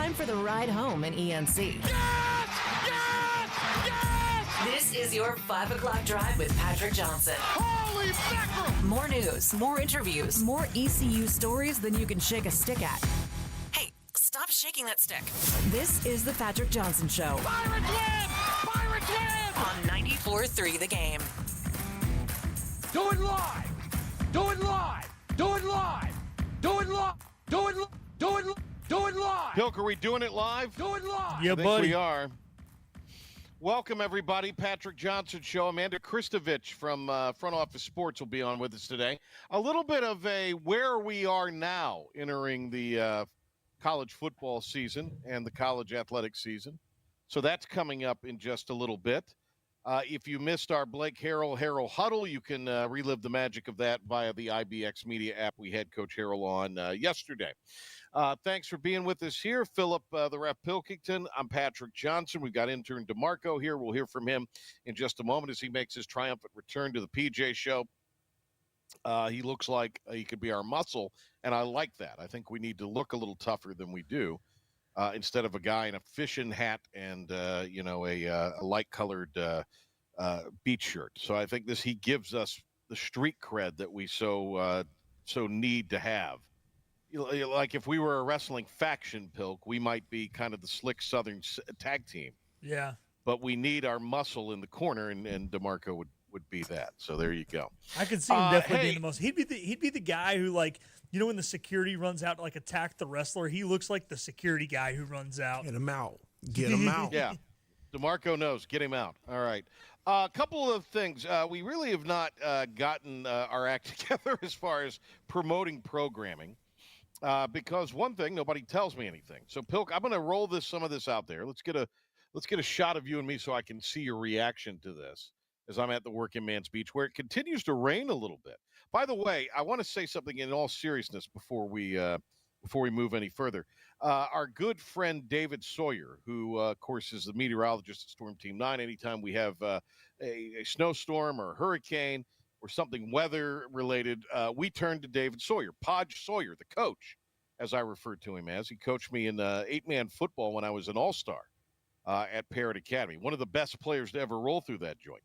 time for the ride home in ENC. Yes! Yes! Yes! This is your 5 o'clock drive with Patrick Johnson. Holy mackerel! More news, more interviews, more ECU stories than you can shake a stick at. Hey, stop shaking that stick. This is the Patrick Johnson Show. Pirates win! Pirates win! On 94.3 The Game. Do it live! Do it live! Do it live! Do it live! Do it live! Do it live! Do it live! Pilk, are we doing it live? Do it live! Yeah, I think buddy. we are. Welcome, everybody. Patrick Johnson Show. Amanda Christovich from Front Office Sports will be on with us today. A little bit of a where we are now entering the college football season and the college athletic season. So that's coming up in just a little bit. If you missed our Blake Harrell Huddle, you can relive the magic of that via the IBX Media app. We had Coach Harrell on yesterday. Thanks for being with us here. Philip, the Ref Pilkington. I'm Patrick Johnson. We've got intern DeMarco here. We'll hear from him in just a moment as he makes his triumphant return to the PJ Show. He looks like he could be our muscle, and I like that. I think we need to look a little tougher than we do instead of a guy in a fishing hat and, a light-colored beach shirt. So I think he gives us the street cred that we so need to have. Like if we were a wrestling faction, Pilk, we might be kind of the slick Southern tag team. Yeah. But we need our muscle in the corner, and DeMarco would be that. So there you go. I could see him definitely being the most. He'd be the guy who, like, when the security runs out to like attack the wrestler, he looks like the security guy who runs out. Get him out. Get him out. Yeah. DeMarco knows. Get him out. All right. A couple of things. We really have not gotten our act together as far as promoting programming. Because one thing, nobody tells me anything. So, Pilk, I'm going to roll some of this out there. Let's get a shot of you and me so I can see your reaction to this as I'm at the Working Man's Beach, where it continues to rain a little bit. By the way, I want to say something in all seriousness before we move any further. Our good friend David Sawyer, who, of course, is the meteorologist at Storm Team 9, anytime we have a snowstorm or a hurricane or something weather-related, we turn to David Sawyer, Podge Sawyer, the coach, as I refer to him as. He coached me in 8-man football when I was an all-star at Parrott Academy, one of the best players to ever roll through that joint.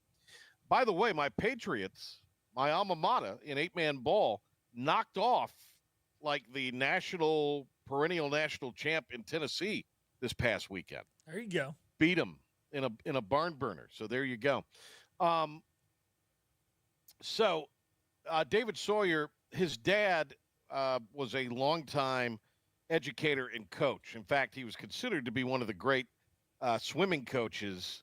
By the way, my Patriots, my alma mater in 8-man ball, knocked off like the perennial national champ in Tennessee this past weekend. There you go. Beat them in a barn burner. So there you go. So David Sawyer, his dad was a longtime educator and coach. In fact, he was considered to be one of the great swimming coaches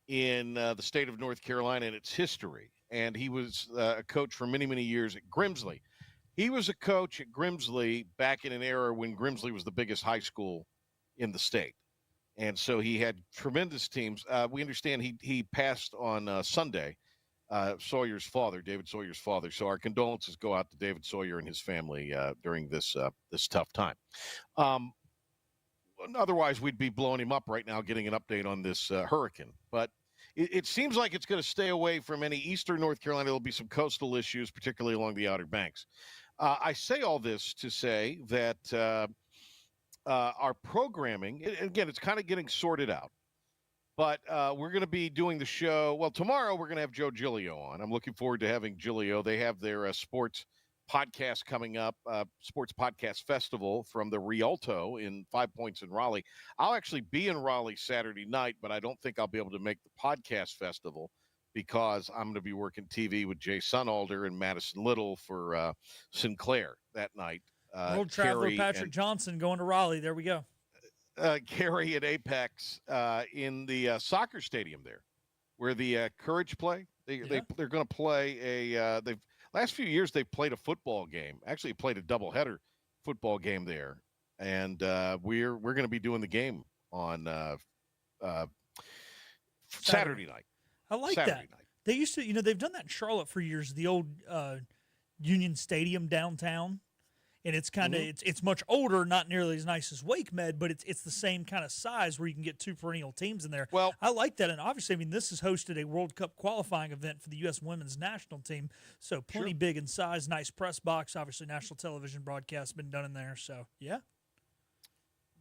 in the state of North Carolina in its history. And he was a coach for many, many years at Grimsley. He was a coach at Grimsley back in an era when Grimsley was the biggest high school in the state. And so he had tremendous teams. We understand he passed on Sunday. David Sawyer's father. So our condolences go out to David Sawyer and his family during this tough time. Otherwise, we'd be blowing him up right now, getting an update on this hurricane. But it seems like it's going to stay away from any eastern North Carolina. There'll be some coastal issues, particularly along the Outer Banks. I say all this to say that our programming, again, it's kind of getting sorted out. But we're going to be doing the show. Well, tomorrow we're going to have Joe Giglio on. I'm looking forward to having Giglio. They have their sports podcast coming up, Sports Podcast Festival from the Rialto in 5 Points in Raleigh. I'll actually be in Raleigh Saturday night, but I don't think I'll be able to make the podcast festival because I'm going to be working TV with Jay Sunalder and Madison Little for Sinclair that night. World traveler Carrie Patrick Johnson going to Raleigh. There we go. Carrie at Apex in the soccer stadium there, where the Courage play. They're going to play last few years they've played a football game. Actually, played a doubleheader football game there, and we're going to be doing the game on Saturday night. I like Saturday that. Night. They used to, they've done that in Charlotte for years. The old Union Stadium downtown. And it's kind of it's much older, not nearly as nice as Wake Med, but it's the same kind of size where you can get two perennial teams in there. Well, I like that, and obviously, this has hosted a World Cup qualifying event for the U.S. Women's National Team, so plenty big in size, nice press box. Obviously, national television broadcast been done in there, so yeah.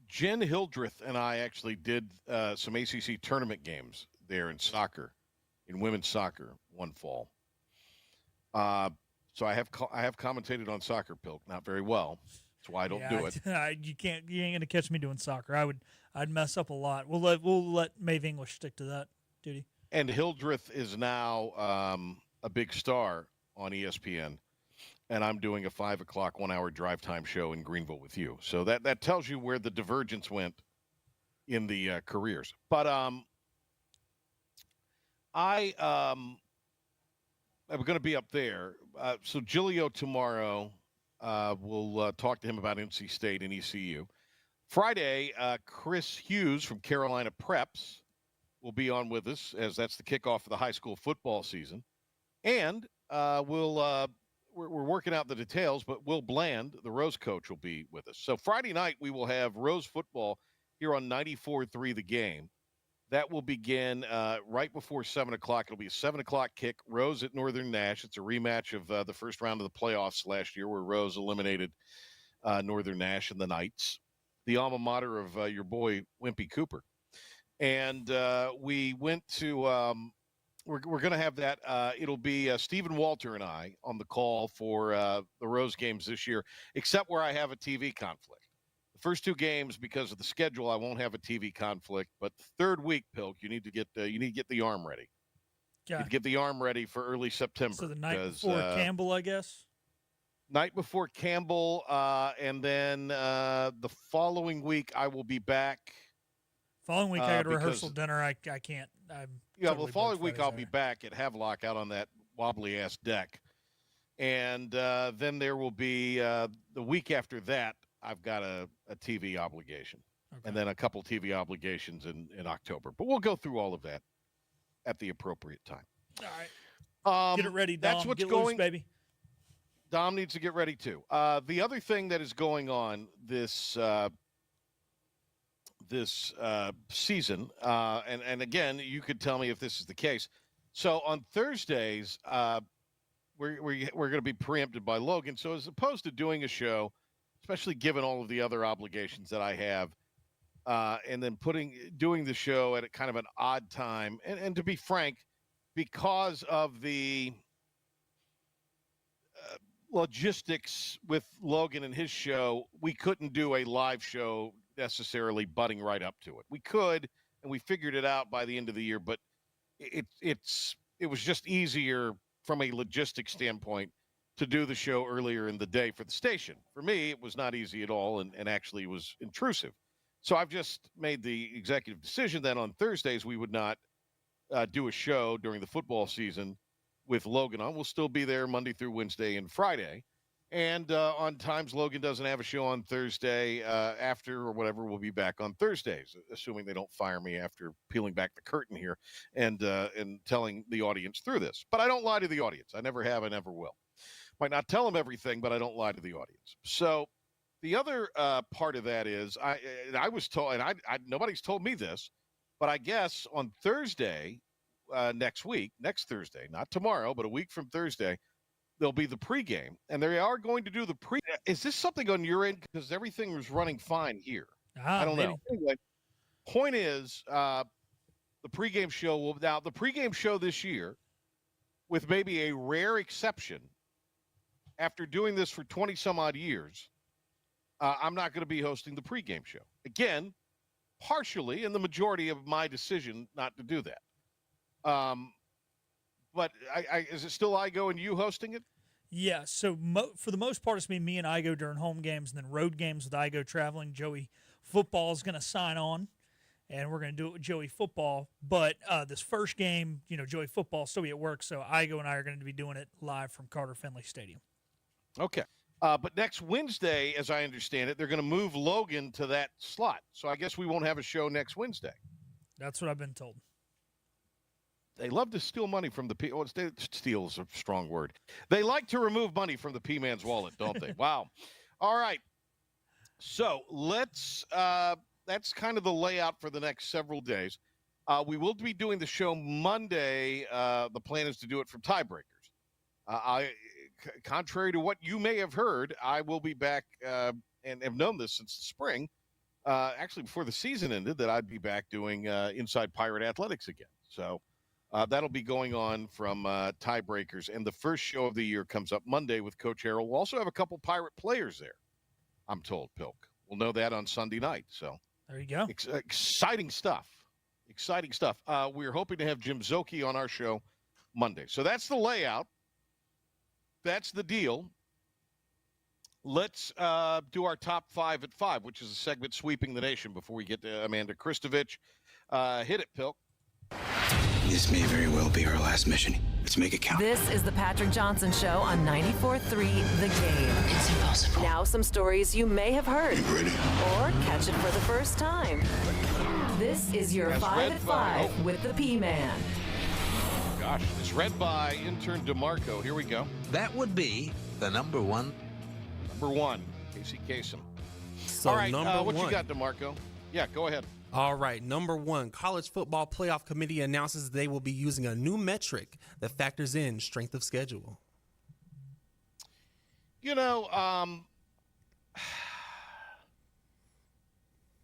Jen Hildreth and I actually did some ACC tournament games there in soccer, in women's soccer, one fall. So I have commentated on soccer, Pilk, not very well. That's why I don't do it. You ain't gonna catch me doing soccer. I'd mess up a lot. We'll let Maeve English stick to that duty. And Hildreth is now a big star on ESPN, and I'm doing a 5 o'clock 1 hour drive time show in Greenville with you. So that tells you where the divergence went in the careers. But I'm going to be up there. So Giglio tomorrow, we'll talk to him about NC State and ECU. Friday, Chris Hughes from Carolina Preps will be on with us, as that's the kickoff of the high school football season. And we're working out the details, but Will Bland, the Rose coach, will be with us. So Friday night, we will have Rose football here on 94.3 The Game. That will begin right before 7 o'clock. It'll be a 7 o'clock kick. Rose at Northern Nash. It's a rematch of the first round of the playoffs last year, where Rose eliminated Northern Nash and the Knights, the alma mater of your boy Wimpy Cooper. And we went to we're going to have that. It'll be Stephen Walter and I on the call for the Rose games this year, except where I have a TV conflict. The first two games, because of the schedule, I won't have a TV conflict. But the third week, Pilk, you need to get the arm ready. Yeah. Get the arm ready for early September. So the night before Campbell, I guess. Night before Campbell, and then the following week I will be back. Following week I got a rehearsal dinner. I can't. The following week I'll be back at Havelock out on that wobbly ass deck, and then there will be the week after that. I've got a TV obligation, and then a couple TV obligations in October. But we'll go through all of that at the appropriate time. All right. Get it ready, Dom. That's what's Get going, loose, baby. Dom needs to get ready too. The other thing that is going on this season, and again, you could tell me if this is the case. So on Thursdays, we're going to be preempted by Logan. So as opposed to doing a show, especially given all of the other obligations that I have, and then doing the show at a kind of an odd time, and to be frank, because of the logistics with Logan and his show, we couldn't do a live show necessarily butting right up to it. We could, and we figured it out by the end of the year, but it was just easier from a logistics standpoint to do the show earlier in the day for the station. For me, it was not easy at all, and actually was intrusive. So I've just made the executive decision that on Thursdays we would not do a show during the football season with Logan on. We'll still be there Monday through Wednesday and Friday. And on times Logan doesn't have a show on Thursday after or whatever, we'll be back on Thursdays, assuming they don't fire me after peeling back the curtain here and telling the audience through this. But I don't lie to the audience. I never have. I never will. Might not tell them everything, but I don't lie to the audience. So the other part of that is I was told, and I nobody's told me this, but I guess on Thursday next Thursday, not tomorrow, but a week from Thursday, there'll be the pregame, and they are going to do the pre. Is this something on your end? Because everything was running fine here. I don't know. Anyway, point is, the pregame show the pregame show this year, with maybe a rare exception, after doing this for 20 some odd years, I'm not going to be hosting the pregame show again, partially in the majority of my decision not to do that. But is it still Igo and you hosting it? Yeah, so for the most part, it's been me and Igo during home games, and then road games with Igo traveling. Joey Football is going to sign on, and we're going to do it with Joey Football. But this first game, Joey Football still be at work, so Igo and I are going to be doing it live from Carter Finley Stadium. Okay. But next Wednesday, as I understand it, they're going to move Logan to that slot. So I guess we won't have a show next Wednesday. That's what I've been told. They love to steal money from the P. Oh, steal is a strong word. They like to remove money from the P-man's wallet, don't they? Wow. All right. So let's. That's kind of the layout for the next several days. We will be doing the show Monday. The plan is to do it from tiebreakers. Contrary to what you may have heard, I will be back and have known this since the spring. actually before the season ended, that I'd be back doing Inside Pirate Athletics again. So that'll be going on from Tiebreakers. And the first show of the year comes up Monday with Coach Harrell. We'll also have a couple Pirate players there, I'm told, Pilk. We'll know that on Sunday night. So there you go. Exciting stuff. Exciting stuff. We're hoping to have Jim Zoki on our show Monday. So that's the layout. That's the deal. Let's do our top 5 at 5, which is a segment sweeping the nation before we get to Amanda Christovich. Hit it, Pilk. This may very well be our last mission. Let's make it count. This is the Patrick Johnson Show on 94.3 The Game. It's impossible. Now some stories you may have heard. You ready? Or catch it for the first time. This is your 5 at 5 with the P-Man. Gosh, it's read by intern DeMarco. Here we go. That would be the number one. Number 1, Casey Kasem. So All right, number what one. you got, DeMarco? Yeah, go ahead. All right, number 1, College Football Playoff Committee announces they will be using a new metric that factors in strength of schedule. You know,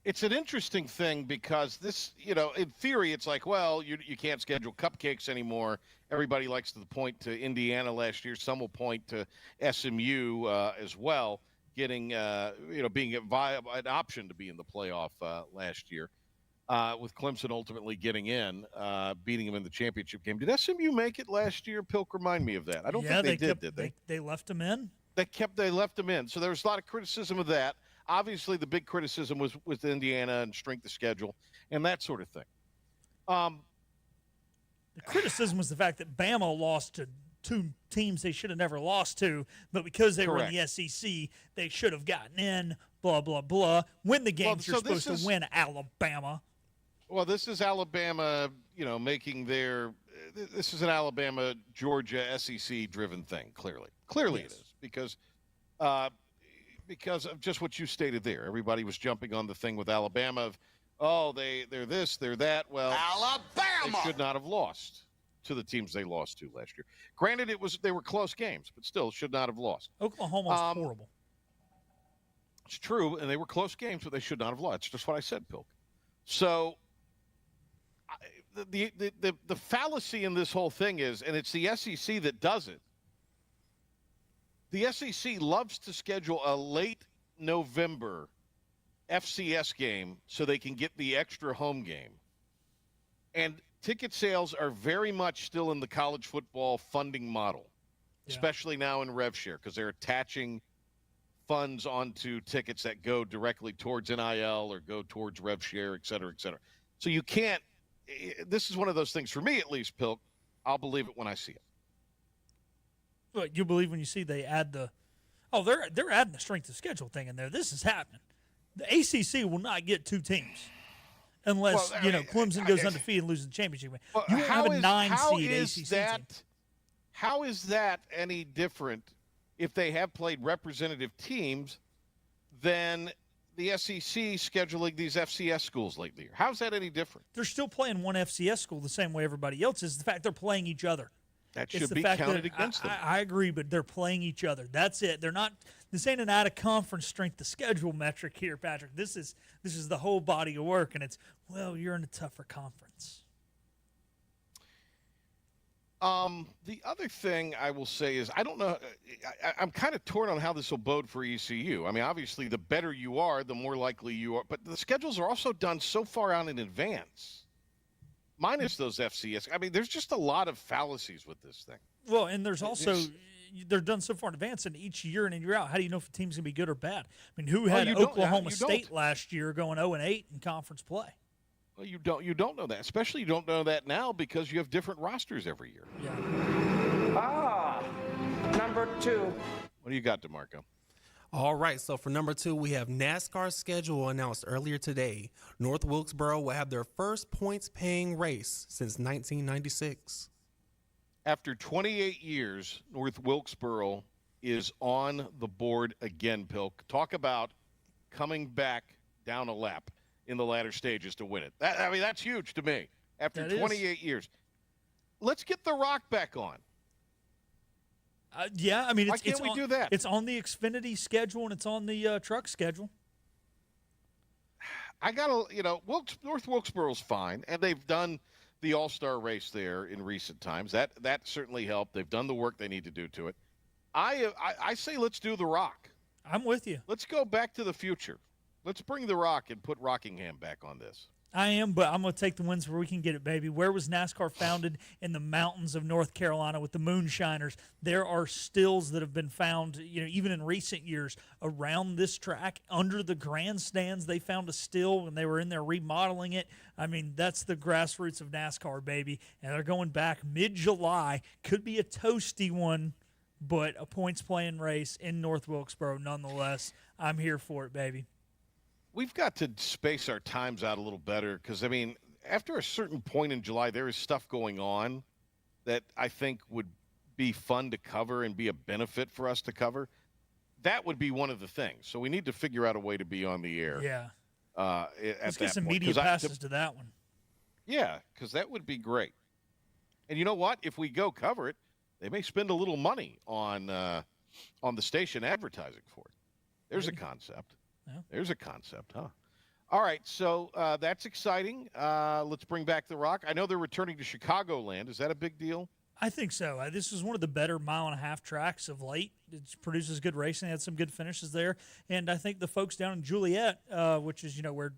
it's an interesting thing because this, you know, in theory, it's like, well, you can't schedule cupcakes anymore. Everybody likes to point to Indiana last year. Some will point to SMU as well, getting, being an option to be in the playoff last year, with Clemson ultimately getting in, beating them in the championship game. Did SMU make it last year? Pilk, remind me of that. I don't think they did they? They left them in. They left them in. So there was a lot of criticism of that. Obviously, the big criticism was with Indiana and strength of schedule and that sort of thing. The criticism was the fact that Bama lost to 2 teams they should have never lost to, but because they were in the SEC, they should have gotten in, blah, blah, blah. Win the games you're supposed to win, Alabama. Well, this is Alabama, making their – this is an Alabama-Georgia SEC-driven thing, clearly. Clearly yes. It is because of just what you stated there. Everybody was jumping on the thing with Alabama of, they're this, they're that. Well, Alabama! They should not have lost to the teams they lost to last year. Granted, they were close games, but still should not have lost. Oklahoma was horrible. It's true, and they were close games, but they should not have lost. It's just what I said, Pilk. So the fallacy in this whole thing is, and it's the SEC that does it, the SEC loves to schedule a late November FCS game so they can get the extra home game. And ticket sales are very much still in the college football funding model, especially now in RevShare, because they're attaching funds onto tickets that go directly towards NIL or go towards RevShare, et cetera, et cetera. So you can't – this is one of those things, for me at least, Pilk, I'll believe it when I see it. But you believe when you see they add they're adding the strength of schedule thing in there. This is happening. The ACC will not get 2 teams unless Clemson goes undefeated and loses the championship. Well, you won't have a 9-seed ACC team. How is that any different if they have played representative teams than the SEC scheduling these FCS schools late in the year? How's that any different? They're still playing one FCS school the same way everybody else is. The fact they're playing each other. That should be counted against them. I agree, but they're playing each other. That's it. They're not. This ain't an out-of-conference strength of schedule metric here, Patrick. This is the whole body of work, and it's, you're in a tougher conference. The other thing I will say is I don't know. I'm kind of torn on how this will bode for ECU. I mean, obviously, the better you are, the more likely you are. But the schedules are also done so far out in advance. Minus those FCS. I mean, there's just a lot of fallacies with this thing. Well, and there's also they're done so far in advance, and each year in and year out, how do you know if a team's going to be good or bad? I mean, who had Oklahoma State last year going 0-8 in conference play? Well, you don't know that. Especially you don't know that now because you have different rosters every year. Yeah. Number 2. What do you got, DeMarco? All right, so for number 2, we have NASCAR's schedule announced earlier today. North Wilkesboro will have their first points-paying race since 1996. After 28 years, North Wilkesboro is on the board again, Pilk. Talk about coming back down a lap in the latter stages to win it. That's huge to me. After 28 years. Let's get The Rock back on. Yeah, I mean, why can't we do that? It's on the Xfinity schedule and it's on the truck schedule. North Wilkesboro's fine, and they've done the All-Star race there in recent times. That certainly helped. They've done the work they need to do to it. I say let's do the Rock. I'm with you. Let's go back to the future. Let's bring the Rock and put Rockingham back on this. I am, but I'm going to take the wins where we can get it, baby. Where was NASCAR founded? In the mountains of North Carolina with the moonshiners. There are stills that have been found, even in recent years around this track. Under the grandstands, they found a still when they were in there remodeling it. I mean, that's the grassroots of NASCAR, baby. And they're going back mid-July. Could be a toasty one, but a points-playing race in North Wilkesboro nonetheless. I'm here for it, baby. We've got to space our times out a little better because, after a certain point in July, there is stuff going on that I think would be fun to cover and be a benefit for us to cover. That would be one of the things. So we need to figure out a way to be on the air. Yeah. Let's get some media passes to that one. Yeah, because that would be great. And you know what? If we go cover it, they may spend a little money on the station advertising for it. There's a concept. Yeah. There's a concept, huh? All right, so that's exciting. Let's bring back the Rock. I know they're returning to Chicagoland. Is that a big deal? I think so. This is one of the better mile-and-a-half tracks of late. It produces good racing. They had some good finishes there. And I think the folks down in Juliet, which is, where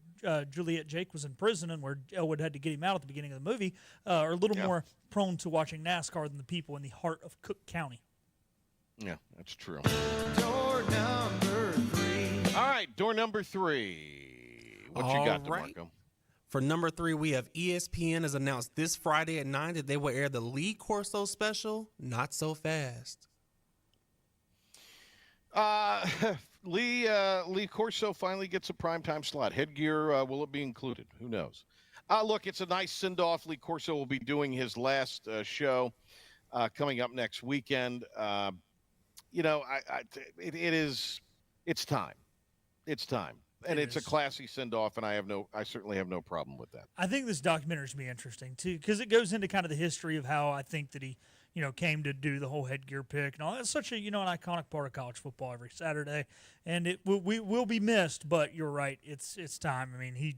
Juliet Jake was in prison and where Elwood had to get him out at the beginning of the movie, are a little more prone to watching NASCAR than the people in the heart of Cook County. Yeah, that's true. Door number 3. All right, door number 3. What you got, DeMarco? For number 3, we have ESPN has announced this Friday at 9 that they will air the Lee Corso special, Not So Fast. Lee Corso finally gets a primetime slot. Headgear, will it be included? Who knows? Look, it's a nice send-off. Lee Corso will be doing his last show coming up next weekend. It's time. It's time. And it's a classy send-off, and I certainly have no problem with that. I think this documentary is going to be interesting, too, because it goes into kind of the history of how I think that he, came to do the whole headgear pick and all. That's such a, an iconic part of college football every Saturday, and we will be missed, but you're right. It's time. I mean,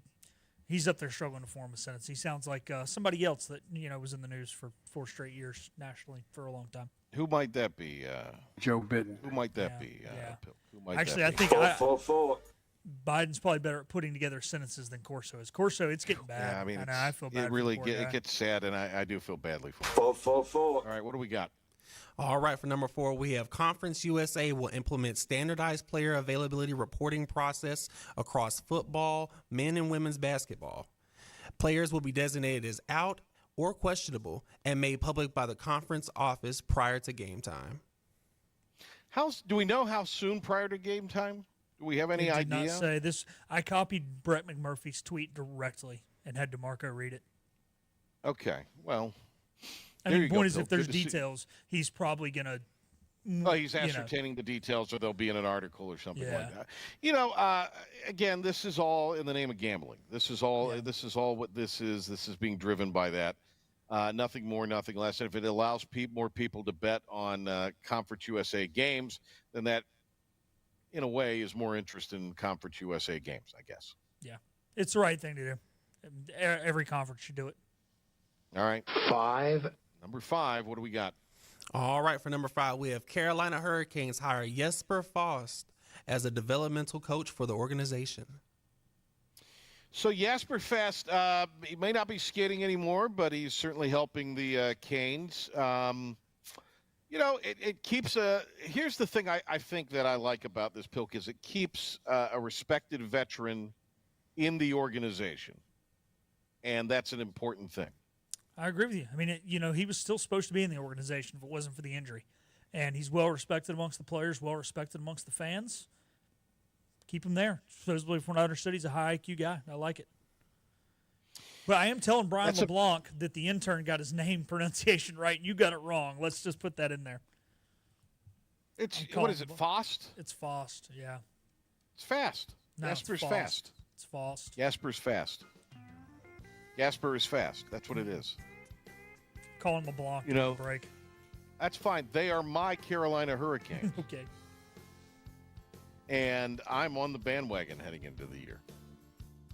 he's up there struggling to form a sentence. He sounds like somebody else that, was in the news for 4 straight years nationally for a long time. Who might that be? Joe Biden. Who might that be? Who might Actually, that be? I think Biden's probably better at putting together sentences than Corso is. Corso, it's getting bad. Yeah, I mean, I feel bad. It gets sad, and I do feel badly for him. 4. All right, what do we got? All right, for number 4, we have Conference USA will implement standardized player availability reporting process across football, men and women's basketball. Players will be designated as out or questionable and made public by the conference office prior to game time. Do we know how soon prior to game time? Do we have any idea? Not say this. I copied Brett McMurphy's tweet directly and had DeMarco read it. Okay, well, the point is, if there's details, he's probably gonna. Oh, he's ascertaining the details, or they'll be in an article or something like that. Again, this is all in the name of gambling. This is all. Yeah. This is all what this is. This is being driven by that. Nothing more, nothing less. And if it allows more people to bet on Conference USA games, then that, in a way, is more interest in Conference USA games, I guess. Yeah, it's the right thing to do. Every conference should do it. All right. 5. Number 5, what do we got? All right, for number 5, we have Carolina Hurricanes hire Jesper Faust as a developmental coach for the organization. So Jasper Fast, he may not be skating anymore, but he's certainly helping the Canes. It keeps here's the thing I think that I like about this, Pilk, is it keeps a respected veteran in the organization, and that's an important thing. I agree with you. I mean, he was still supposed to be in the organization if it wasn't for the injury, and he's well respected amongst the players, well respected amongst the fans. Keep him there. Supposedly, from what I understood, he's a high IQ guy. I like it. But I am telling Brian LeBlanc that the intern got his name pronunciation right, and you got it wrong. Let's just put that in there. What is it, Faust? It's Faust, yeah. It's fast. No, Jasper's it's fast. It's Faust. Jasper's fast. Jasper is fast. That's what it is. Calling LeBlanc on break. That's fine. They are my Carolina Hurricanes. Okay. And I'm on the bandwagon heading into the year.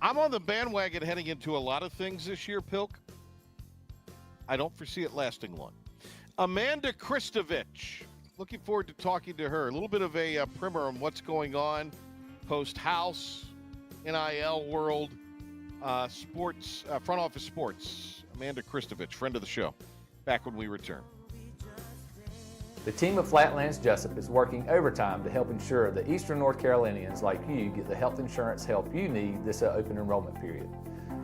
I'm on the bandwagon heading into a lot of things this year, Pilk. I don't foresee it lasting long. Amanda Christovich. Looking forward to talking to her. A little bit of a primer on what's going on post-house, NIL world, sports, front office sports. Amanda Christovich, friend of the show. Back when we return. The team of Flatlands Jessup is working overtime to help ensure that Eastern North Carolinians like you get the health insurance help you need this open enrollment period.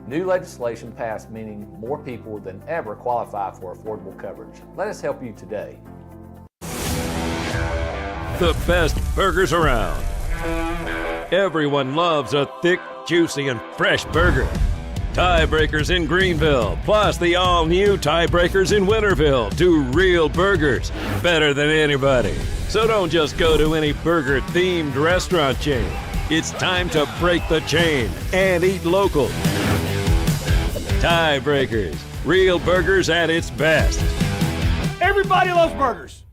New legislation passed meaning more people than ever qualify for affordable coverage. Let us help you today. The best burgers around. Everyone loves a thick, juicy, and fresh burger. Tiebreakers in Greenville, plus the all-new Tiebreakers in Winterville. Do real burgers better than anybody. So don't just go to any burger-themed restaurant chain. It's time to break the chain and eat local. Tiebreakers, real burgers at its best. Everybody loves burgers.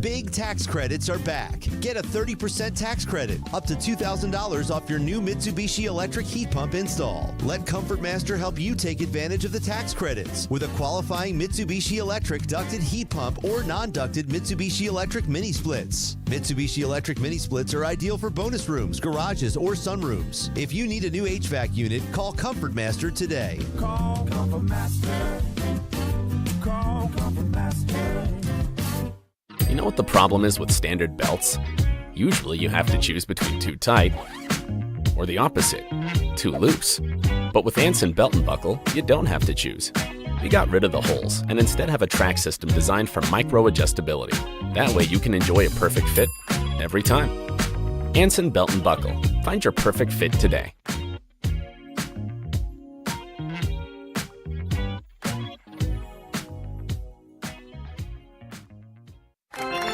Big tax credits are back. Get a 30% tax credit, up to $2,000 off your new Mitsubishi electric heat pump install. Let Comfort Master help you take advantage of the tax credits with a qualifying Mitsubishi electric ducted heat pump or non-ducted Mitsubishi electric mini splits. Mitsubishi electric mini splits are ideal for bonus rooms, garages, or sunrooms. If you need a new HVAC unit, call Comfort Master today. Call Comfort Master. Call Comfort Master. You know what the problem is with standard belts? Usually you have to choose between too tight or the opposite, too loose. But with Anson Belt and Buckle, you don't have to choose. We got rid of the holes and instead have a track system designed for micro adjustability. That way you can enjoy a perfect fit every time. Anson Belt and Buckle. Find your perfect fit today.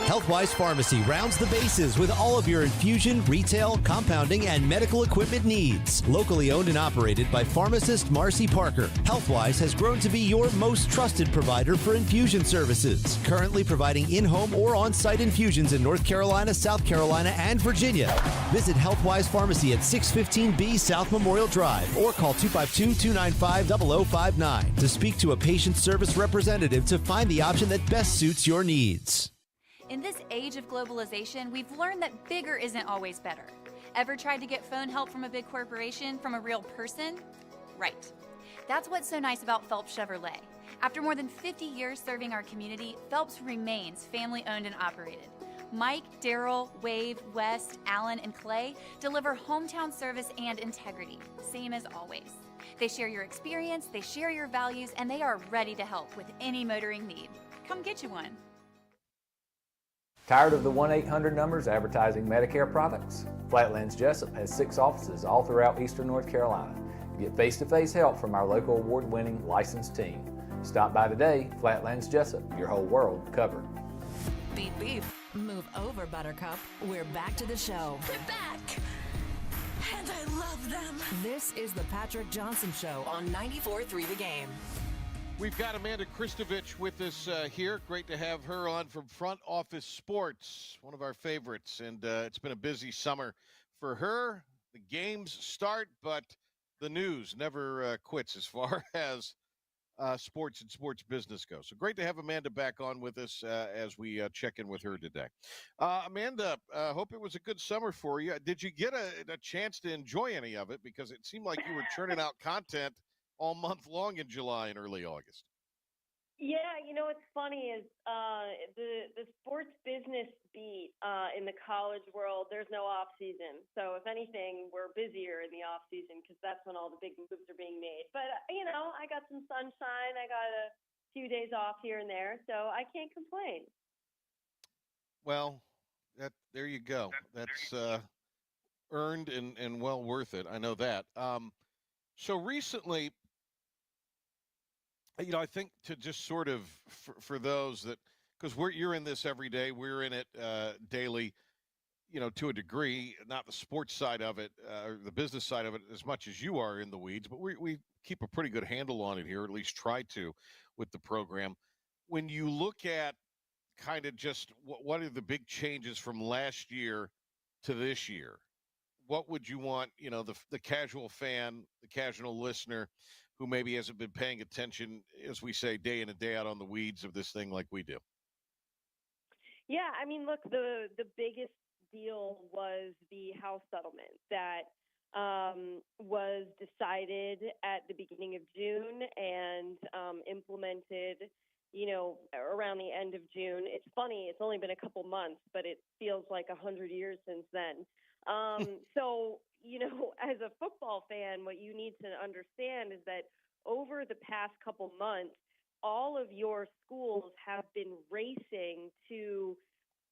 Healthwise Pharmacy rounds the bases with all of your infusion, retail, compounding, and medical equipment needs. Locally owned and operated by pharmacist Marcy Parker, Healthwise has grown to be your most trusted provider for infusion services. Currently providing in-home or on-site infusions in North Carolina, South Carolina, and Virginia. Visit Healthwise Pharmacy at 615B South Memorial Drive or call 252-295-0059 to speak to a patient service representative to find the option that best suits your needs. In this age of globalization, we've learned that bigger isn't always better. Ever tried to get phone help from a big corporation from a real person? Right. That's what's so nice about Phelps Chevrolet. After more than 50 years serving our community, Phelps remains family-owned and operated. Mike, Daryl, Wave, West, Alan, and Clay deliver hometown service and integrity, same as always. They share your experience, they share your values, and they are ready to help with any motoring need. Come get you one. Tired of the 1-800 numbers advertising Medicare products? Flatlands Jessup has 6 offices all throughout Eastern North Carolina. Get face-to-face help from our local award-winning licensed team. Stop by today. Flatlands Jessup, your whole world covered. Beep, beep. Move over, Buttercup. We're back to the show. They're back. And I love them. This is the Patrick Johnson Show on 94.3 The Game. We've got Amanda Christovich with us here. Great to have her on from Front Office Sports, one of our favorites. And it's been a busy summer for her. The games start, but the news never quits as far as sports and sports business goes. So great to have Amanda back on with us as we check in with her today. Amanda, hope it was a good summer for you. Did you get a chance to enjoy any of it? Because it seemed like you were churning out content all month long in July and early August. Yeah, you know what's funny is the sports business beat in the college world, there's no off season. So if anything, we're busier in the off season because that's when all the big moves are being made. But I got some sunshine. I got a few days off here and there, so I can't complain. Well, there you go. That's earned and well worth it. I know that. So recently, I think to just sort of for those that, because you're in this every day, we're in it daily, to a degree, not the sports side of it, or the business side of it as much as you are in the weeds, but we keep a pretty good handle on it here, at least try to with the program. When you look at kind of just what are the big changes from last year to this year, what would you want, the casual fan, the casual listener who maybe hasn't been paying attention, as we say, day in and day out on the weeds of this thing like we do? Yeah, I mean, look, the biggest deal was the House settlement that was decided at the beginning of June and implemented, around the end of June. It's funny, it's only been a couple months, but it feels like 100 years since then. So, as a football fan, what you need to understand is that over the past couple months, all of your schools have been racing to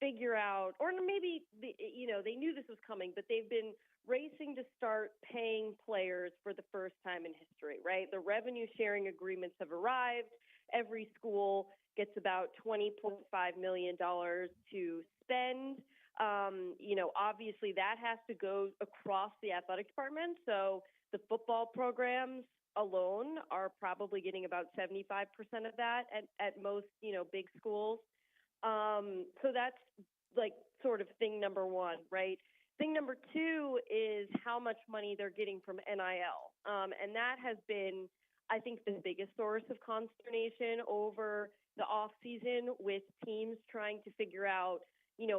figure out, or maybe they knew this was coming, but they've been racing to start paying players for the first time in history, right? The revenue sharing agreements have arrived. Every school gets about $20.5 million to spend. Obviously that has to go across the athletic department. So the football programs alone are probably getting about 75% of that at most, big schools. So that's like sort of thing number one, right? Thing number two is how much money they're getting from NIL. And that has been, I think, the biggest source of consternation over the off season, with teams trying to figure out,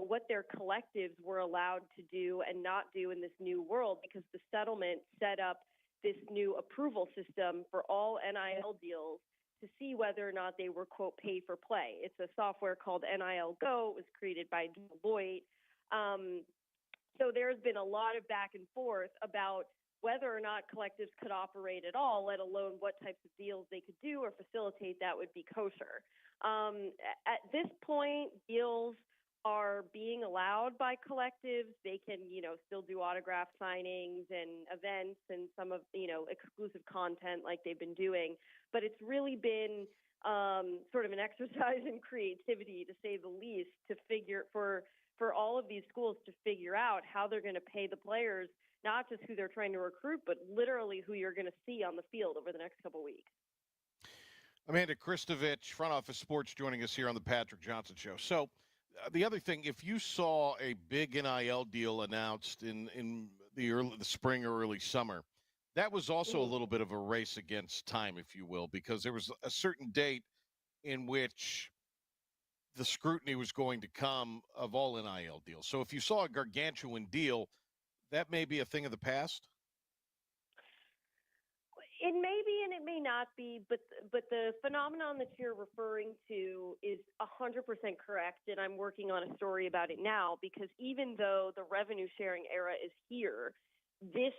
what their collectives were allowed to do and not do in this new world, because the settlement set up this new approval system for all NIL deals to see whether or not they were, quote, pay for play. It's a software called NIL Go. It was created by Deloitte. So there's been a lot of back and forth about whether or not collectives could operate at all, let alone what types of deals they could do or facilitate that would be kosher. At this point, deals are being allowed by collectives. They can, still do autograph signings and events and some of, exclusive content like they've been doing. But it's really been sort of an exercise in creativity, to say the least, to figure for all of these schools to figure out how they're going to pay the players, not just who they're trying to recruit, but literally who you're going to see on the field over the next couple of weeks. Amanda Christovich, Front Office Sports, joining us here on the Patrick Johnson Show. So the other thing, if you saw a big NIL deal announced in the spring or early summer, that was also a little bit of a race against time, if you will, because there was a certain date in which the scrutiny was going to come of all NIL deals. So if you saw a gargantuan deal, that may be a thing of the past. It may be and it may not be, but the phenomenon that you're referring to is 100% correct, and I'm working on a story about it now, because even though the revenue sharing era is here, this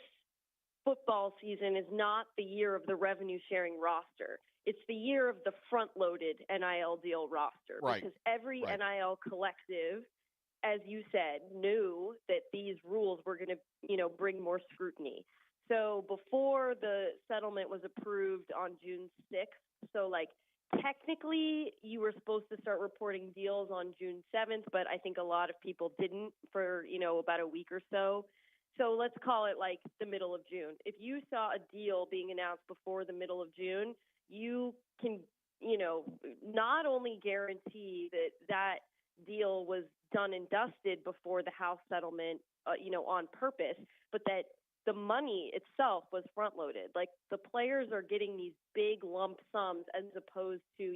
football season is not the year of the revenue sharing roster. It's the year of the front-loaded NIL deal roster, right. Because every NIL collective, as you said, knew that these rules were going to, bring more scrutiny. So before the settlement was approved on June 6th, so technically you were supposed to start reporting deals on June 7th, but I think a lot of people didn't for, about a week or so. So let's call it like the middle of June. If you saw a deal being announced before the middle of June, you can, not only guarantee that that deal was done and dusted before the House settlement, on purpose, but that the money itself was front loaded. Like, the players are getting these big lump sums as opposed to,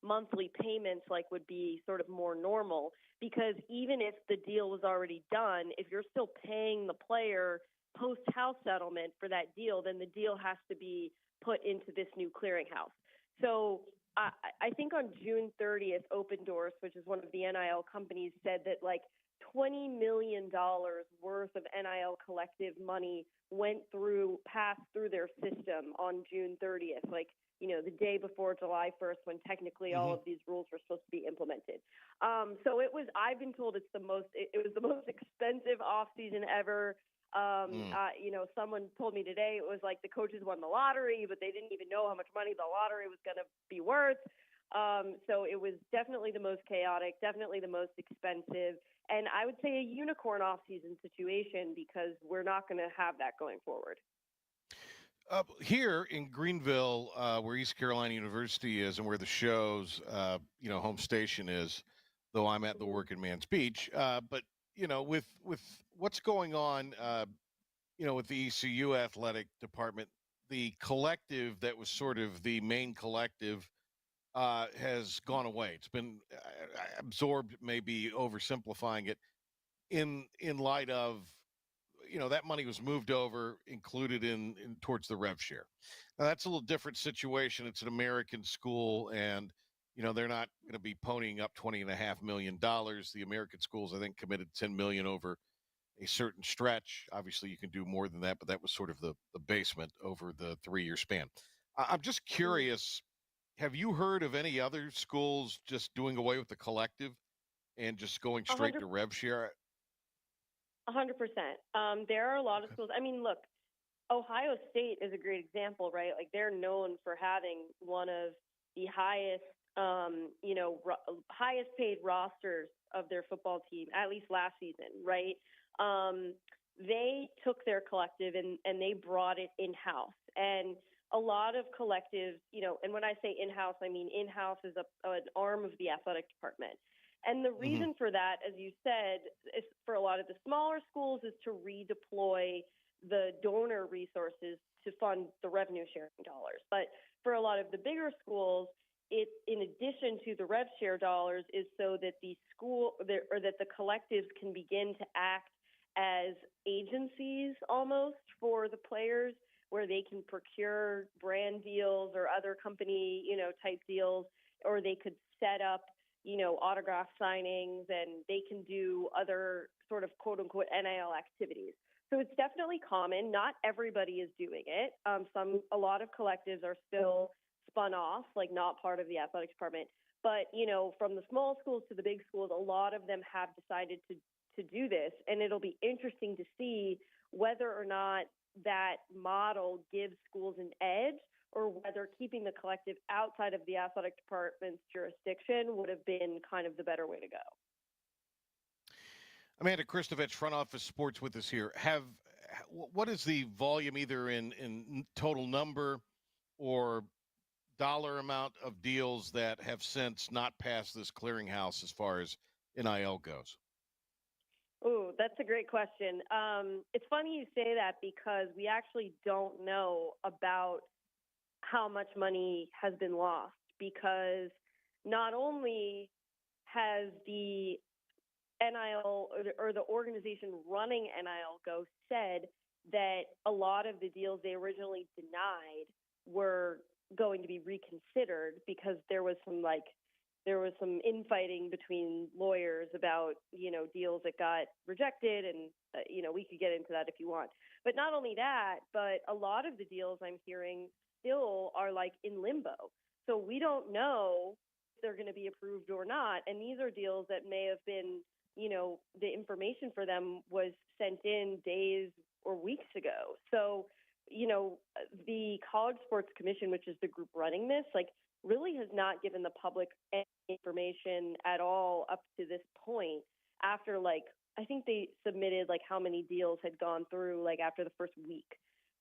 monthly payments like would be sort of more normal, because even if the deal was already done, if you're still paying the player post House settlement for that deal, then the deal has to be put into this new clearinghouse. So I think on June 30th, Open Doors, which is one of the NIL companies, said that $20 million worth of NIL collective money passed through their system on June 30th, the day before July 1st, when technically all of these rules were supposed to be implemented. So I've been told it was the most expensive off season ever. Someone told me today it was like the coaches won the lottery, but they didn't even know how much money the lottery was going to be worth. So it was definitely the most chaotic, definitely the most expensive, and I would say a unicorn off-season situation, because we're not going to have that going forward. Here in Greenville, where East Carolina University is and where the show's, home station is, though I'm at the Working Man's Beach, but, with what's going on with the ECU athletic department, the collective that was sort of the main collective has gone away. It's been absorbed, maybe oversimplifying it, in light of that money was moved over, included in towards the rev share. Now that's a little different situation. It's an American school, and they're not going to be ponying up $20.5 million. The American schools, I think, committed $10 million over a certain stretch. Obviously, you can do more than that, but that was sort of the basement over the 3-year span. I'm just curious. Have you heard of any other schools just doing away with the collective and just going straight to rev share? 100%. There are a lot of schools. I mean, look, Ohio State is a great example, right? Like they're known for having one of the highest, highest paid rosters of their football team, at least last season, right? They took their collective and they brought it in-house. And a lot of collectives, and when I say in-house, I mean in-house is an arm of the athletic department. And the reason for that, as you said, is for a lot of the smaller schools is to redeploy the donor resources to fund the revenue sharing dollars. But for a lot of the bigger schools, it, in addition to the rev share dollars, is so that the collectives can begin to act as agencies almost for the players, where they can procure brand deals or other company, type deals, or they could set up, autograph signings, and they can do other sort of quote unquote NIL activities. So it's definitely common. Not everybody is doing it. A lot of collectives are still spun off, like not part of the athletic department. But, from the small schools to the big schools, a lot of them have decided to do this. And it'll be interesting to see whether or not that model gives schools an edge, or whether keeping the collective outside of the athletic department's jurisdiction would have been kind of the better way to go. Amanda Christovich, front office sports, with us here. What is the volume, either in total number or dollar amount, of deals that have since not passed this clearinghouse as far as NIL goes? Oh, that's a great question. It's funny you say that, because we actually don't know about how much money has been lost, because not only has the NIL or the organization running NIL Go said that a lot of the deals they originally denied were going to be reconsidered, because there was some infighting between lawyers about, deals that got rejected, and, we could get into that if you want. But not only that, but a lot of the deals I'm hearing still are in limbo. So we don't know if they're going to be approved or not. And these are deals that may have been, the information for them was sent in days or weeks ago. So, the College Sports Commission, which is the group running this, really has not given the public any information at all up to this point, after I think they submitted how many deals had gone through after the first week.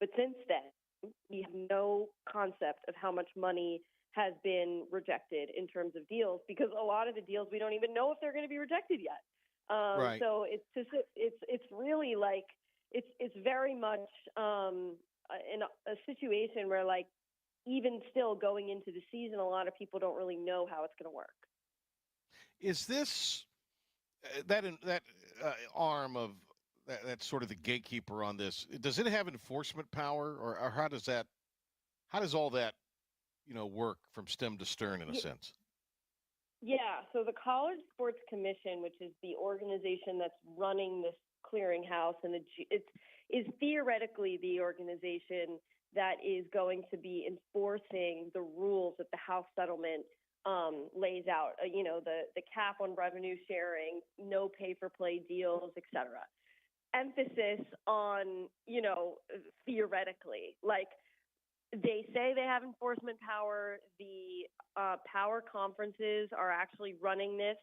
But since then, we have no concept of how much money has been rejected in terms of deals, because a lot of the deals we don't even know if they're going to be rejected yet. Right. So it's really it's very much in a situation where even still going into the season, a lot of people don't really know how it's going to work. Is this that arm of that's sort of the gatekeeper on this? Does it have enforcement power, or how does all that work from stem to stern in a sense? Yeah. So the College Sports Commission, which is the organization that's running this clearinghouse, and is theoretically the organization that is going to be enforcing the rules that the House settlement lays out. The cap on revenue sharing, no pay-for-play deals, etc. Emphasis on, theoretically, they say they have enforcement power. The power conferences are actually running this,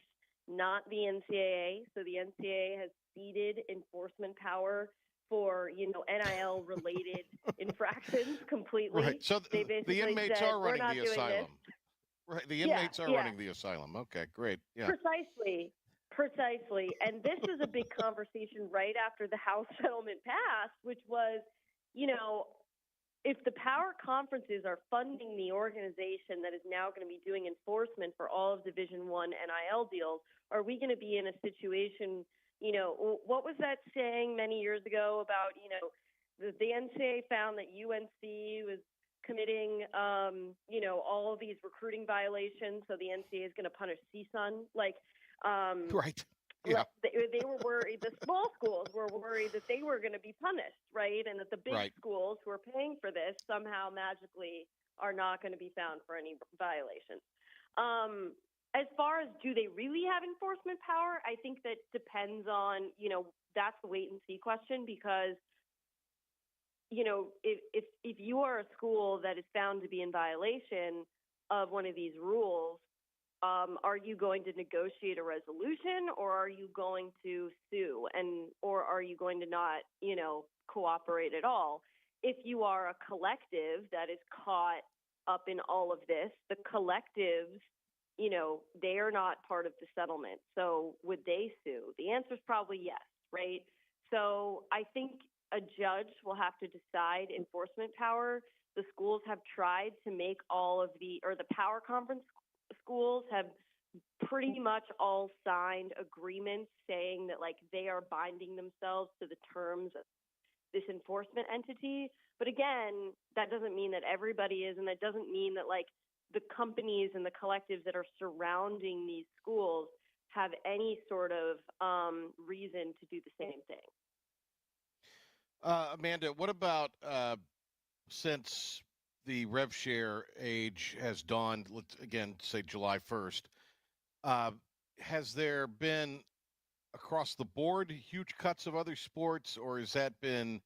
not the NCAA. So the NCAA has ceded enforcement power for, NIL related infractions completely. Right. So the inmates are running the asylum. Right. The inmates are running the asylum. Okay, great. Yeah. Precisely. Precisely. And this was a big conversation right after the House settlement passed, which was, you know, if the power conferences are funding the organization that is now going to be doing enforcement for all of Division I NIL deals, are we going to be in a situation, you know, what was that saying many years ago about, you know, the NCAA found that UNC was committing, you know, all of these recruiting violations, so the NCAA is going to punish CSUN? Like, right. Yeah. They were worried, the small schools were worried that they were going to be punished, right? And that the big schools who are paying for this somehow magically are not going to be found for any violations. As far as do they really have enforcement power, I think that depends on, you know, that's the wait and see question, because, you know, if you are a school that is found to be in violation of one of these rules, are you going to negotiate a resolution, or are you going to sue, or are you going to not, you know, cooperate at all? If you are a collective that is caught up in all of this, the collectives, you know, they are not part of the settlement. So would they sue? The answer is probably yes, right? So I think a judge will have to decide enforcement power. The schools have tried to make the power conference schools have pretty much all signed agreements saying that, like, they are binding themselves to the terms of this enforcement entity. But again, that doesn't mean that everybody is, and that doesn't mean that, like, the companies and the collectives that are surrounding these schools have any sort of reason to do the same thing. Amanda, what about since the rev share age has dawned, let's again say July 1st, has there been across the board huge cuts of other sports, or has that been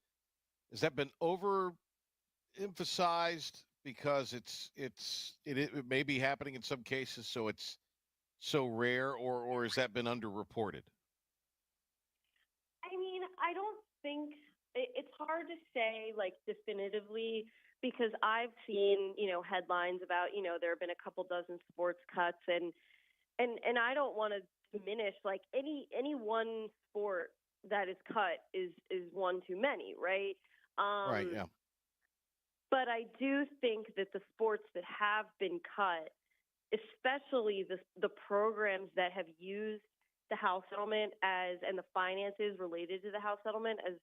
overemphasized because it may be happening in some cases, so it's so rare, or has that been underreported? I mean, I don't think it's hard to say, like, definitively, because I've seen, you know, headlines about, you know, there have been a couple dozen sports cuts, and I don't want to diminish, like, any one sport that is cut is one too many, right? Right. Yeah. But I do think that the sports that have been cut, especially the programs that have used the House settlement and the finances related to the House settlement as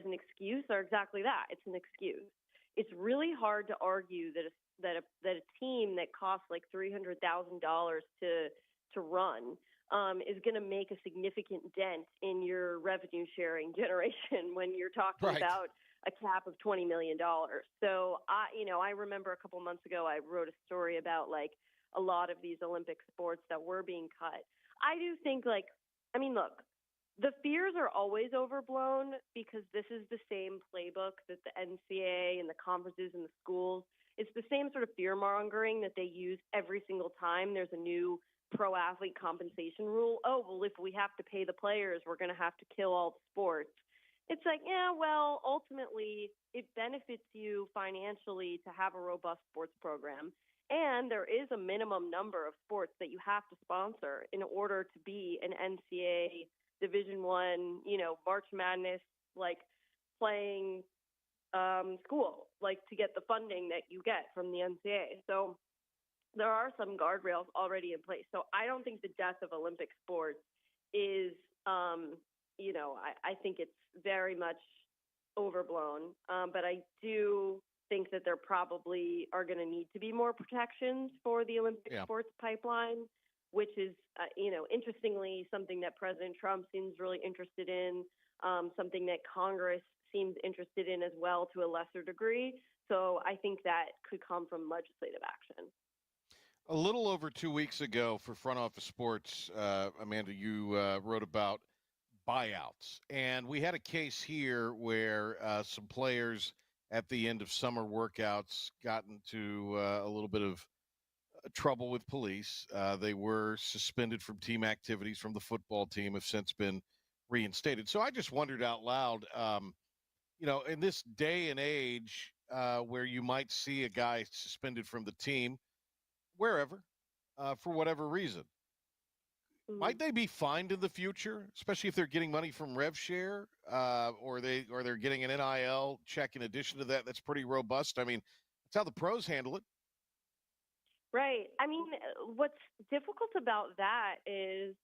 an excuse, are exactly that. It's an excuse. It's really hard to argue that a team that costs like $300,000 to run is going to make a significant dent in your revenue sharing generation when you're talking about a cap of $20 million. So I remember a couple months ago I wrote a story about, like, a lot of these Olympic sports that were being cut. I do think, look, the fears are always overblown, because this is the same playbook that the NCAA and the conferences and the schools, it's the same sort of fear mongering that they use every single time there's a new pro athlete compensation rule. Oh, well, if we have to pay the players, we're going to have to kill all the sports. It's like, yeah, well, ultimately it benefits you financially to have a robust sports program. And there is a minimum number of sports that you have to sponsor in order to be an NCAA Division I, March Madness, like, playing school, like, to get the funding that you get from the NCAA. So there are some guardrails already in place. So I don't think the death of Olympic sports is, I think it's very much overblown. But I do think that there probably are going to need to be more protections for the Olympic sports pipeline, which is, interestingly, something that President Trump seems really interested in, something that Congress seems interested in as well to a lesser degree. So I think that could come from legislative action. A little over 2 weeks ago for Front Office Sports, Amanda, you wrote about buyouts. And we had a case here where some players at the end of summer workouts got into a little bit of trouble with police. They were suspended from team activities from the football team, have since been reinstated. So I just wondered out loud, in this day and age where you might see a guy suspended from the team, wherever, for whatever reason, Might they be fined in the future, especially if they're getting money from rev share, or they're getting an NIL check in addition to that? That's pretty robust. I mean, that's how the pros handle it. Right. I mean, what's difficult about that is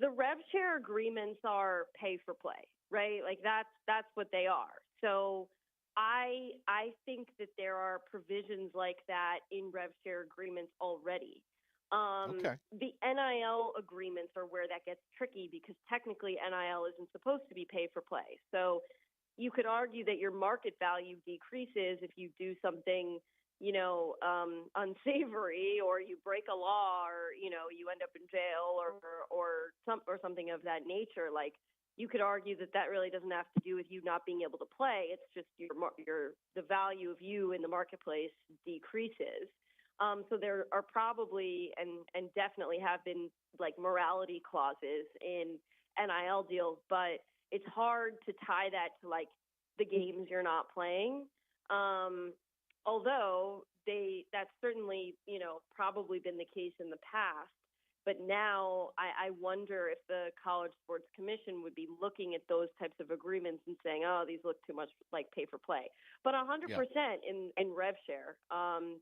the rev share agreements are pay for play, right? Like that's what they are. So I think that there are provisions like that in rev share agreements already. Okay. The NIL agreements are where that gets tricky because technically NIL isn't supposed to be pay for play. So you could argue that your market value decreases if you do something, unsavory, or you break a law, or you end up in jail, or something of that nature. Like, you could argue that really doesn't have to do with you not being able to play. It's just the value of you in the marketplace decreases. So there are probably and definitely have been like morality clauses in NIL deals, but it's hard to tie that to like the games you're not playing. Although that's certainly, probably been the case in the past. But now I wonder if the College Sports Commission would be looking at those types of agreements and saying, oh, these look too much like pay for play. But 100% in rev share,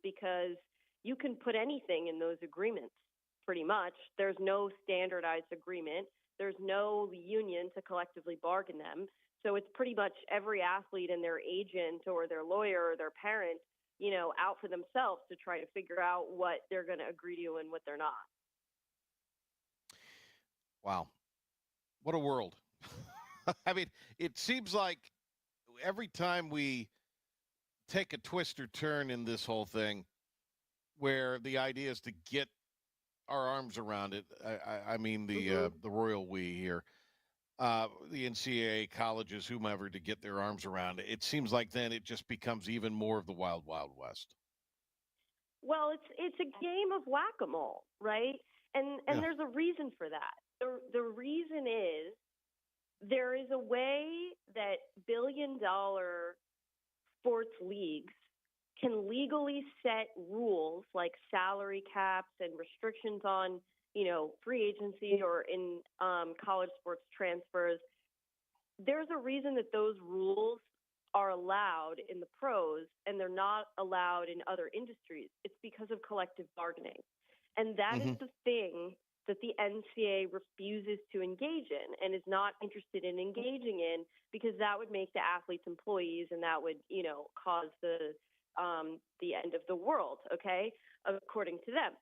because you can put anything in those agreements pretty much. There's no standardized agreement. There's no union to collectively bargain them. So it's pretty much every athlete and their agent or their lawyer or their parent, out for themselves to try to figure out what they're going to agree to and what they're not. Wow. What a world. I mean, it seems like every time we take a twist or turn in this whole thing where the idea is to get our arms around it, I mean the royal we here, the NCAA, colleges, whomever, to get their arms around it, it seems like then it just becomes even more of the wild, wild west. Well, it's a game of whack-a-mole, right? And there's a reason for that. The reason is there is a way that billion-dollar sports leagues can legally set rules like salary caps and restrictions on, free agency or in college sports transfers. There's a reason that those rules are allowed in the pros and they're not allowed in other industries. It's because of collective bargaining. And that is the thing that the NCAA refuses to engage in and is not interested in engaging in, because that would make the athletes employees and that would, cause the end of the world, okay, according to them.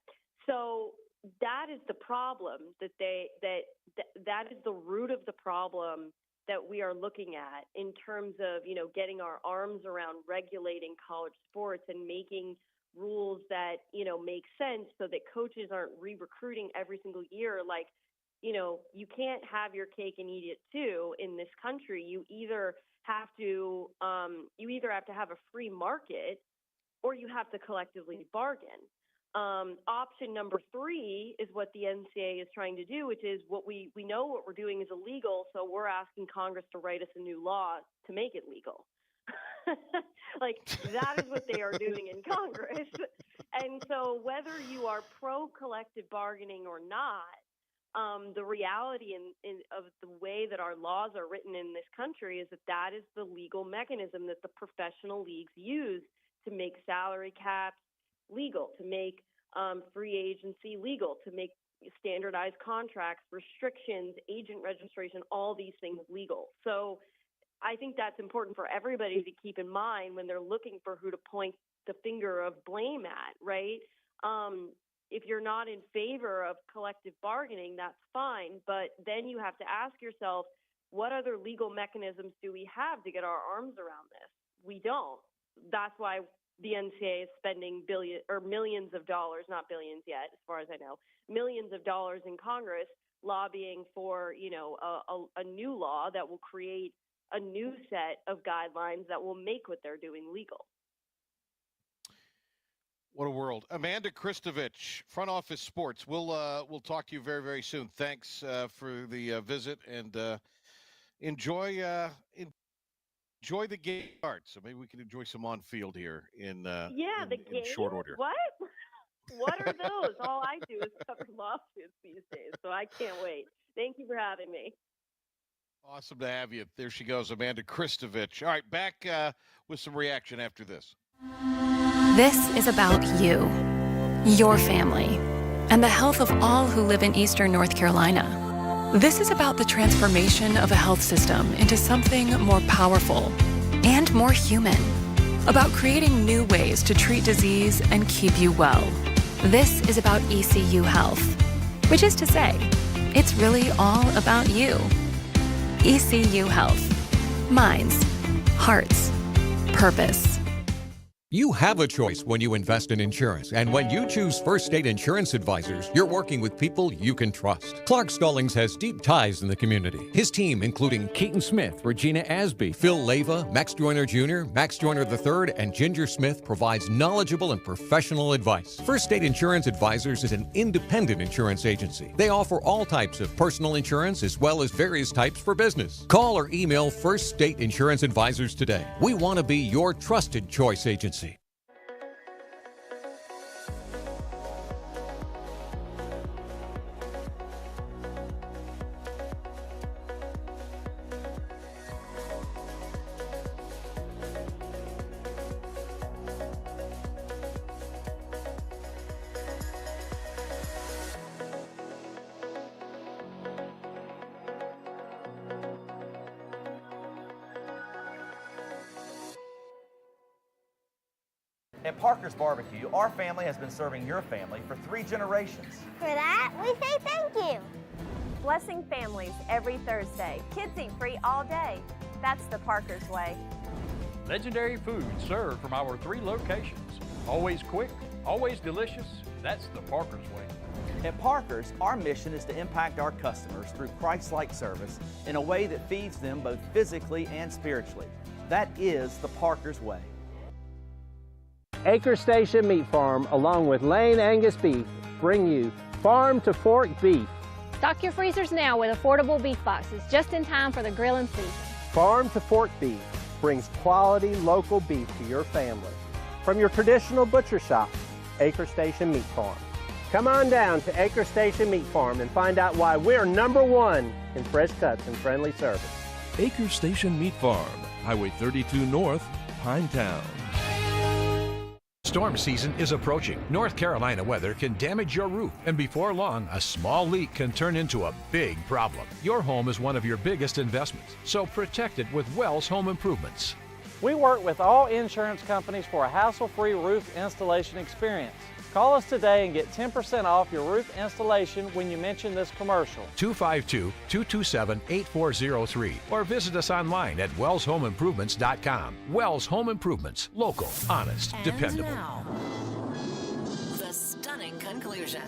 So that is the problem that is the root of the problem that we are looking at in terms of, getting our arms around regulating college sports and making rules that, make sense so that coaches aren't re-recruiting every single year. Like, you can't have your cake and eat it too in this country. You either have to have a free market or you have to collectively bargain. Option number 3 is what the NCAA is trying to do, which is what we know what we're doing is illegal, so we're asking Congress to write us a new law to make it legal. Like, that is what they are doing in Congress. And so whether you are pro-collective bargaining or not, the reality of the way that our laws are written in this country is that is the legal mechanism that the professional leagues use to make salary caps legal, to make free agency legal, to make standardized contracts, restrictions, agent registration, all these things legal. So I think that's important for everybody to keep in mind when they're looking for who to point the finger of blame at, right? If you're not in favor of collective bargaining, that's fine. But then you have to ask yourself, what other legal mechanisms do we have to get our arms around this? We don't. That's why the NCAA is spending millions of dollars, not billions yet, as far as I know, millions of dollars in Congress lobbying for, a new law that will create a new set of guidelines that will make what they're doing legal. What a world. Amanda Christovich, Front Office Sports. We'll talk to you very, very soon. Thanks for the visit, and enjoy the game start. So maybe we can enjoy some on field here in the game? short order. What? What are those? All I do is cover lawsuits these days, so I can't wait. Thank you for having me. Awesome to have you. There she goes, Amanda Christovich. All right, back with some reaction after this. This is about you, your family, and the health of all who live in Eastern North Carolina. This is about the transformation of a health system into something more powerful and more human. About creating new ways to treat disease and keep you well. This is about ECU Health, which is to say, it's really all about you. ECU Health. Minds, hearts, purpose. You have a choice when you invest in insurance, and when you choose First State Insurance Advisors, you're working with people you can trust. Clark Stallings has deep ties in the community. His team, including Keaton Smith, Regina Asby, Phil Leva, Max Joyner Jr., Max Joyner III, and Ginger Smith, provides knowledgeable and professional advice. First State Insurance Advisors is an independent insurance agency. They offer all types of personal insurance as well as various types for business. Call or email First State Insurance Advisors today. We want to be your trusted choice agency. At Parker's Barbecue, our family has been serving your family for 3 generations. For that, we say thank you. Blessing families every Thursday. Kids eat free all day. That's the Parker's way. Legendary food served from our 3 locations. Always quick, always delicious. That's the Parker's way. At Parker's, our mission is to impact our customers through Christ-like service in a way that feeds them both physically and spiritually. That is the Parker's way. Acre Station Meat Farm, along with Lane Angus Beef, bring you Farm to Fork Beef. Stock your freezers now with affordable beef boxes just in time for the grilling season. Farm to Fork Beef brings quality local beef to your family. From your traditional butcher shop, Acre Station Meat Farm. Come on down to Acre Station Meat Farm and find out why we're #1 in fresh cuts and friendly service. Acre Station Meat Farm, Highway 32 North, Pinetown. Storm season is approaching. North Carolina weather can damage your roof, and before long, a small leak can turn into a big problem. Your home is one of your biggest investments, so protect it with Wells Home Improvements. We work with all insurance companies for a hassle-free roof installation experience. Call us today and get 10% off your roof installation when you mention this commercial. 252-227-8403 or visit us online at wellshomeimprovements.com. Wells Home Improvements. Local, honest, And dependable. now, the stunning conclusion.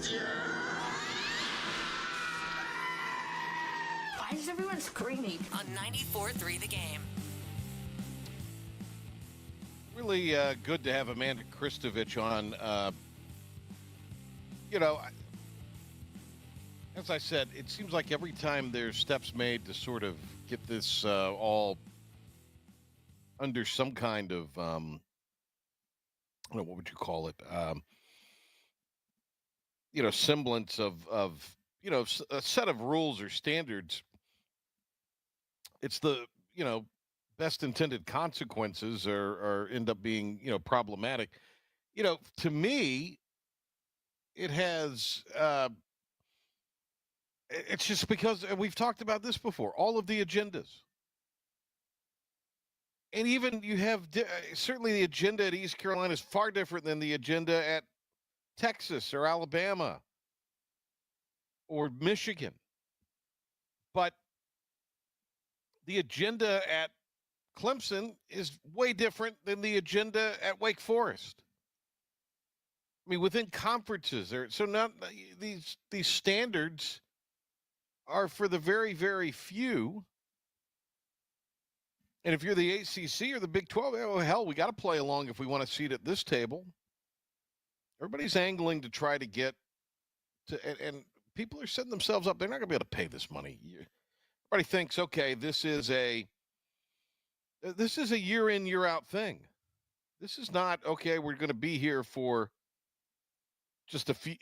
Why is everyone screaming? On 94.3 The Game. Really good to have Amanda Christovich on. As I said, it seems like every time there's steps made to sort of get this all under some kind of, I don't know, what would you call it? Semblance of a set of rules or standards. It's the, best intended consequences are end up being, problematic. To me, it has, it's just because, and we've talked about this before, all of the agendas. And even you have, certainly the agenda at East Carolina is far different than the agenda at Texas or Alabama or Michigan. But the agenda at Clemson is way different than the agenda at Wake Forest. I mean, within conferences, these standards are for the very, very few. And if you're the ACC or the Big 12, oh, hell, we got to play along if we want a seat at this table. Everybody's angling to try to get to, and people are setting themselves up. They're not going to be able to pay this money. Everybody thinks, okay, this is a year in, year out thing. This is not, okay, we're going to be here for just a few.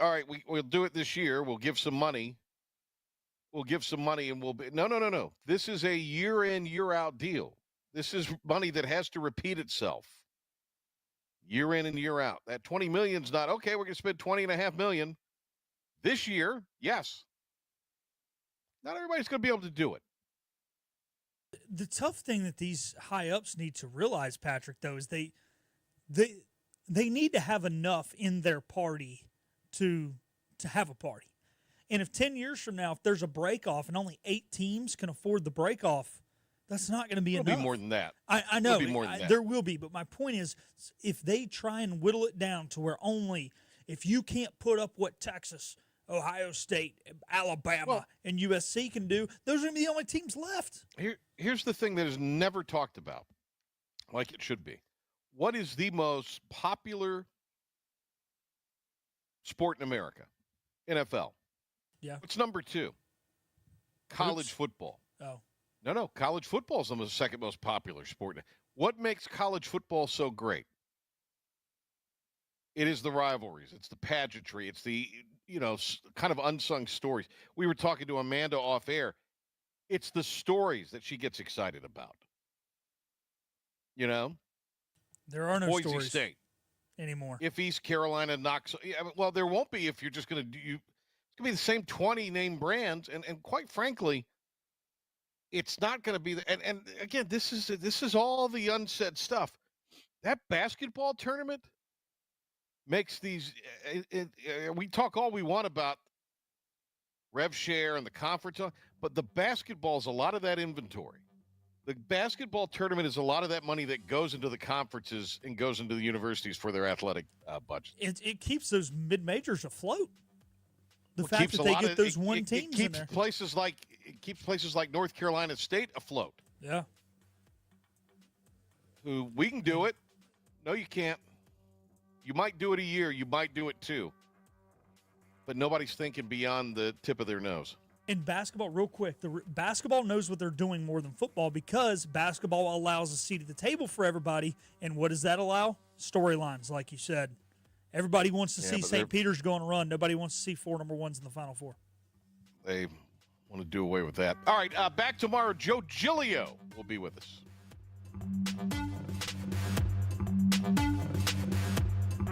All right, we'll do it this year. We'll give some money. And we'll be no. This is a year in, year out deal. This is money that has to repeat itself year in and year out. That $20 million's not okay. We're going to spend $20.5 million this year. Yes. Not everybody's going to be able to do it. The tough thing that these high ups need to realize, Patrick, though, is they need to have enough in their party to have a party. And if 10 years from now, if there's a break-off and only 8 teams can afford the break-off, that's not going to be enough. It'll be more than that. I know. It'll be more than that. There will be. But my point is, if they try and whittle it down to where only if you can't put up what Texas, Ohio State, Alabama, and USC can do, those are going to be the only teams left. Here's the thing that is never talked about, like it should be. What is the most popular sport in America? NFL. Yeah. What's number 2? College football. Oh. No. College football is the second most popular sport. What makes college football so great? It is the rivalries. It's the pageantry. It's the, kind of unsung stories. We were talking to Amanda off air. It's the stories that she gets excited about. There are no Boise stories State anymore. If East Carolina knocks, well, there won't be if you're just going to do. It's going to be the same 20 name brands, and quite frankly, it's not going to be. And again, this is all the unsaid stuff. That basketball tournament makes these. We talk all we want about rev share and the conference, but the basketball is a lot of that inventory. The basketball tournament is a lot of that money that goes into the conferences and goes into the universities for their athletic budget. It keeps those mid-majors afloat. The fact that they get those teams it keeps in there. It keeps places like North Carolina State afloat. Yeah. Who we can do it. No, you can't. You might do it a year. You might do it 2. But nobody's thinking beyond the tip of their nose. In basketball, real quick, basketball knows what they're doing more than football because basketball allows a seat at the table for everybody. And what does that allow? Storylines, like you said. Everybody wants to see St. Peter's go on a run. Nobody wants to see 4 number 1s in the Final Four. They want to do away with that. All right, back tomorrow. Joe Giglio will be with us.